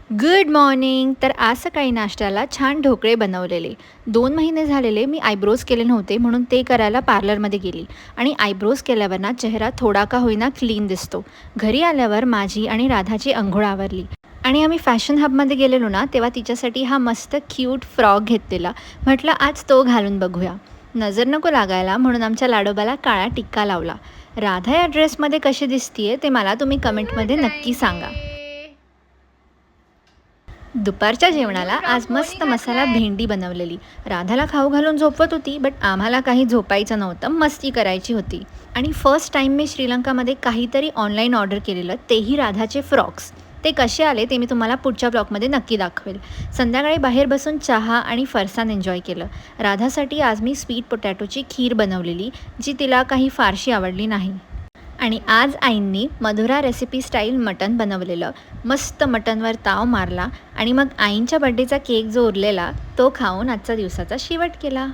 Good morning. तर आज सकाळी नाश्त्याला छान ढोकळे बनवलेले. 2 महिने झालेले मी आयब्रोज केले नव्हते, म्हणून ते करायला पार्लरमध्ये गेली आणि आयब्रोज केल्यावर ना चेहरा थोडा का होईना क्लीन दिसतो. घरी आल्यावर माझी आणि राधाची अंघोळ आवरली आणि आम्ही फॅशन हबमध्ये गेलेलो ना, तेव्हा तिच्यासाठी हा मस्त क्यूट फ्रॉक घेतलेला. म्हटलं आज तो घालून बघूया. नजर नको लागायला म्हणून आमच्या लाडोबाला काळा टिक्का लावला. राधा या ड्रेसमध्ये कशी दिसतीये ते मला तुम्ही कमेंटमध्ये गुड नक्की सांगा. आहे. दुपारच्या जेवणाला पिल्लू आज कोणी मस्त मसाला घातलाय? भेंडी बनवलेली. राधाला खाऊ घालून झोपवत होती, बट आम्हाला काही झोपायचं नव्हतं, मस्ती करायची होती. आणि फर्स्ट टाईम मी श्रीलंकामध्ये काहीतरी ऑनलाईन ऑर्डर केलेलं, तेही राधाचे फ्रॉक्स. ते कसे आले ते मी तुम्हाला पुढच्या ब्लॉगमध्ये नक्की दाखवेल. संध्याकाळी बाहेर बसून चहा आणि फरसाण एन्जॉय केलं. राधासाठी आज मी स्वीट पोटॅटोची खीर बनवलेली, जी तिला काही फारशी आवडली नाही. आणि आज आईंनी मधुरा रेसिपी स्टाईल मटण बनवलेलं. मस्त मटणवर ताव मारला आणि मग आईंच्या बड्डेचा केक जो उरलेला तो खाऊन आजचा दिवसाचा शेवट केला.